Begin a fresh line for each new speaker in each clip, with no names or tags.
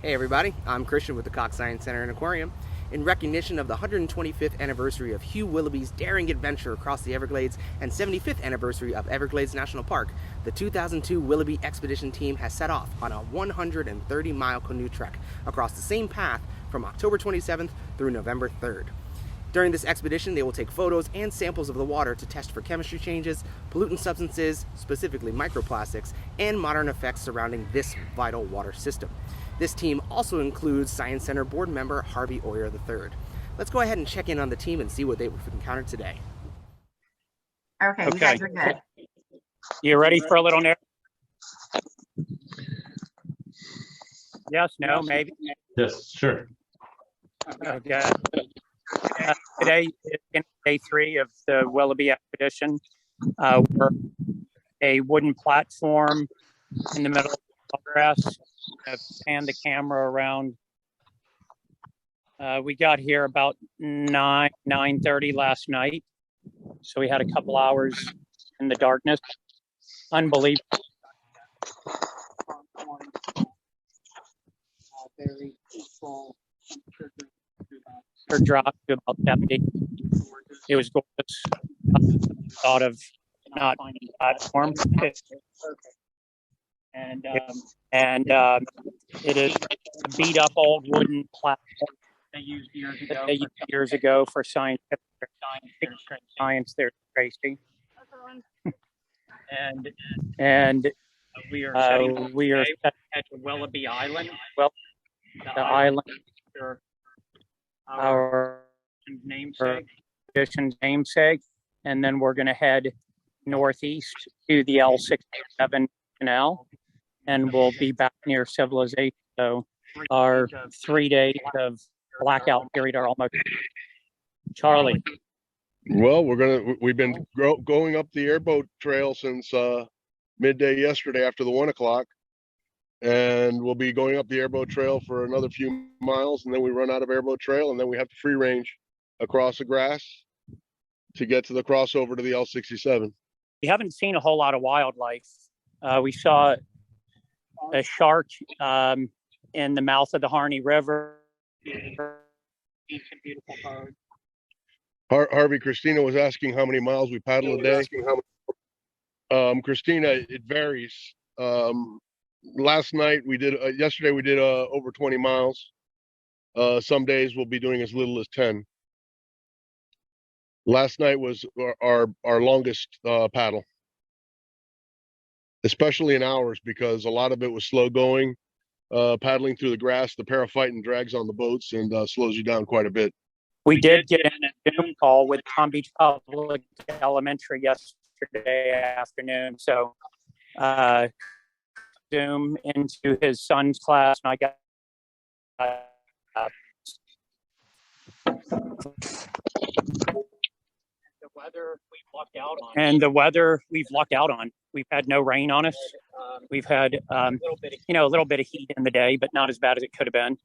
Hey everybody, I'm Christian with the Cox Science Center and Aquarium. In recognition of the 125th anniversary of Hugh Willoughby's daring adventure across the Everglades and 75th anniversary of Everglades National Park, the 2002 Willoughby Expedition Team has set off on a 130-mile canoe trek across the same path from October 27th through November 3rd. During this expedition, they will take photos and samples of the water to test for chemistry changes, pollutant substances, specifically microplastics, and modern effects surrounding this vital water system. This team also includes Science Center board member Harvey Oyer III. Let's go ahead and check in on the team and see what they've encountered today.
Okay, you guys are good.
You ready for a little narrative? Yes, no, maybe.
Yes, sure.
Okay. Today is day 3 of the Willoughby expedition. We're a wooden platform in the middle of the grass. I've panned the camera around. We got here about 9:30 last night, so we had a couple hours in the darkness. Unbelievable. Very peaceful. Dropped to about 70. It was gorgeous. Thought of not finding a platform. And it is a beat up old wooden platform they used years ago for scientific science. They're crazy. and we are at Willoughby Island. Well, the island. Our namesake, and then we're going to head northeast to the L67 canal, and we'll be back near civilization. So our 3 days of blackout period are almost. Charlie.
Well, we've been going up the airboat trail since midday yesterday after the 1 o'clock. And we'll be going up the airboat trail for another few miles, and then we run out of airboat trail, and then we have to free range across the grass to get to the crossover to the L67.
We haven't seen a whole lot of wildlife. We saw a shark in the mouth of the Harney River.
Harvey, Christina was asking how many miles we paddle a day. Christina, it varies. Last night yesterday we did over 20 miles. Some days we'll be doing as little as 10. Last night was our longest paddle, especially in hours, because a lot of it was slow going, paddling through the grass. The paraphyton drags on the boats and slows you down quite a bit.
We did get a Zoom call with Palm Beach Public Elementary yesterday afternoon. So Zoom into his son's class, and I got the weather we've lucked out on. We've had no rain on us. We've had a little bit of heat in the day, but not as bad as it could have been,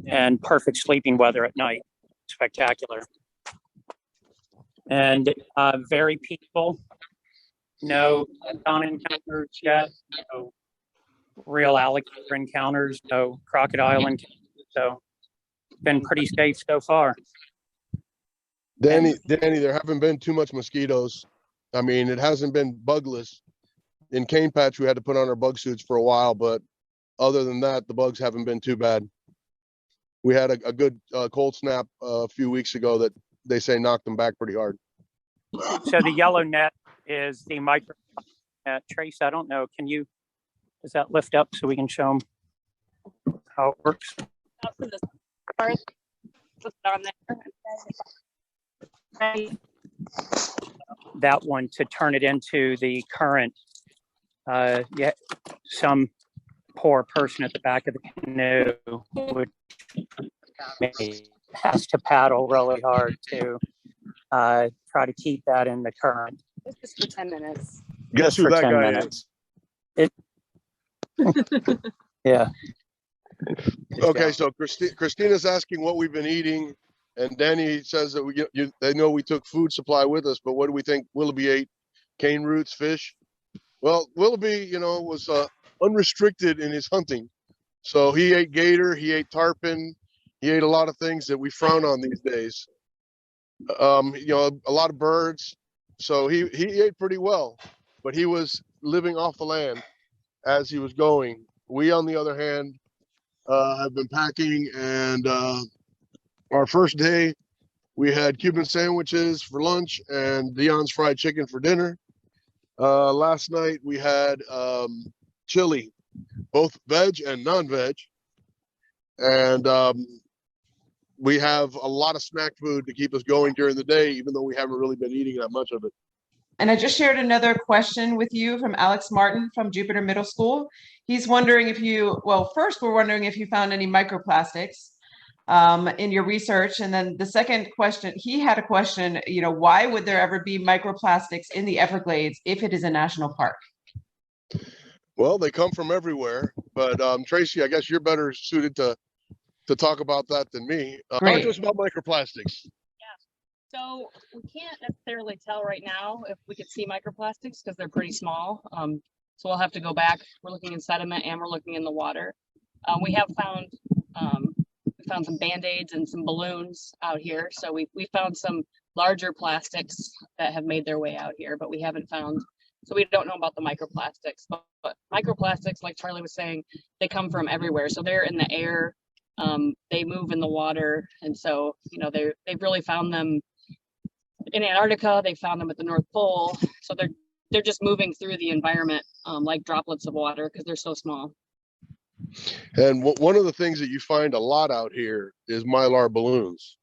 and perfect sleeping weather at night. Spectacular. And very peaceful. No encounters yet. No real alligator encounters, no crocodile encounters, so it's been pretty safe so far.
Danny, there haven't been too much mosquitoes. I mean, it hasn't been bugless. In Cane Patch, we had to put on our bug suits for a while, but other than that, the bugs haven't been too bad. We had a good cold snap a few weeks ago that they say knocked them back pretty hard.
So the yellow net is the micro net. Trace, I don't know, does that lift up so we can show them how it works? That one to turn it into the current. Some poor person at the back of the canoe has to paddle really hard to try to keep that in the current.
Just for 10 minutes.
Guess who that guy is?
Yeah.
Okay, so Christina's asking what we've been eating, and Danny says that they know we took food supply with us, but what do we think Willoughby ate? Cane roots, fish. Well, Willoughby, was unrestricted in his hunting, so he ate gator, he ate tarpon, he ate a lot of things that we frown on these days. A lot of birds. So he ate pretty well, but he was living off the land as he was going. We, on the other hand, have been packing, and our first day we had Cuban sandwiches for lunch and Dion's fried chicken for dinner. Last night we had chili, both veg and non-veg, and we have a lot of snack food to keep us going during the day, even though we haven't really been eating that much of it.
And I just shared another question with you from Alex Martin from Jupiter Middle School. He's wondering first we're wondering if you found any microplastics in your research. And then the second question, he had a question, why would there ever be microplastics in the Everglades if it is a national park?
Well, they come from everywhere, but Tracy, I guess you're better suited to talk about that than me. Talk to us about microplastics.
So we can't necessarily tell right now if we could see microplastics because they're pretty small. So we'll have to go back. We're looking in sediment and we're looking in the water. We have found some Band-Aids and some balloons out here. So we found some larger plastics that have made their way out here, but we haven't found. So we don't know about the microplastics. But microplastics, like Charlie was saying, they come from everywhere. So they're in the air. They move in the water, and so they've really found them in Antarctica. They found them at the North Pole, so they're just moving through the environment like droplets of water because they're so small.
And one of the things that you find a lot out here is Mylar balloons.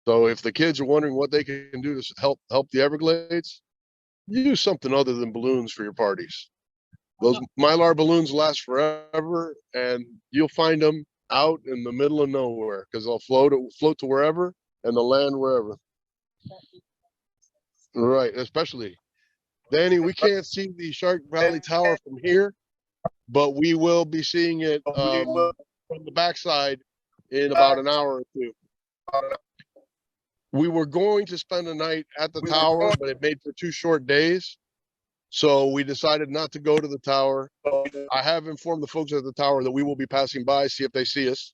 So if the kids are wondering what they can do to help the Everglades, use something other than balloons for your parties. Those Mylar balloons last forever, and you'll find them out in the middle of nowhere because they'll float to wherever and they'll land wherever. Right, especially Danny, we can't see the Shark Valley Tower from here, but we will be seeing it from the backside in about an hour or two. We were going to spend the night at the tower, but it made for 2 short days. So we decided not to go to the tower. I have informed the folks at the tower that we will be passing by, see if they see us.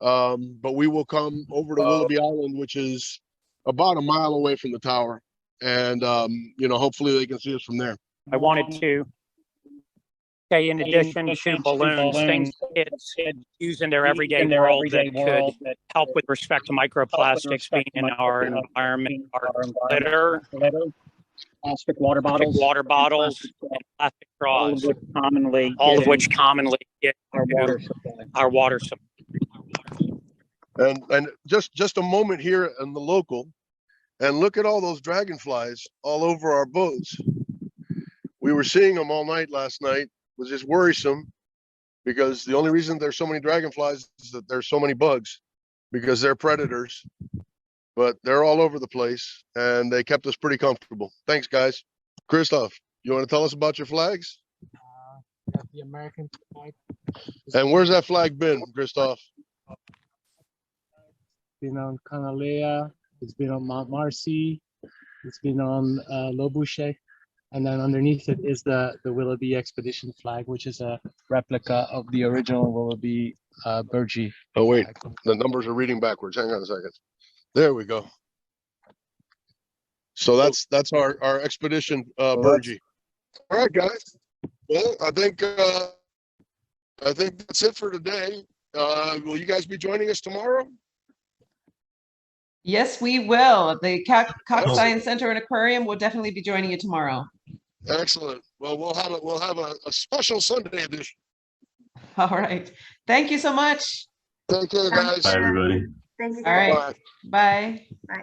But we will come over to Willoughby Island, which is about a mile away from the tower. And, hopefully they can see us from there.
I wanted to say, in addition to balloons, things kids use in their everyday world that could help with respect to microplastics being in our environment are litter, plastic water bottles, and plastic straws, all of which commonly get our water supply.
And just a moment here in the local, and look at all those dragonflies all over our boats. We were seeing them all night last night. It was just worrisome because the only reason there's so many dragonflies is that there's so many bugs because they're predators. But they're all over the place, and they kept us pretty comfortable. Thanks, guys. Christoph, you want to tell us about your flags?
Got the American flag.
And where's that flag been, Christoph?
It's been on Kanalea. It's been on Mount Marcy. It's been on Lobouche. And then underneath it is the Willoughby Expedition flag, which is a replica of the original Willoughby Burgee.
Oh, wait.
Flag.
The numbers are reading backwards. Hang on a second. There we go. So that's our expedition Burgee. All right, guys. Well, I think that's it for today. Will you guys be joining us tomorrow?
Yes, we will. The Cox Science Center and Aquarium will definitely be joining you tomorrow.
Excellent. Well, we'll have a special Sunday edition.
All right. Thank you so much.
Take care, guys.
Bye, everybody.
All right. Bye.
Bye.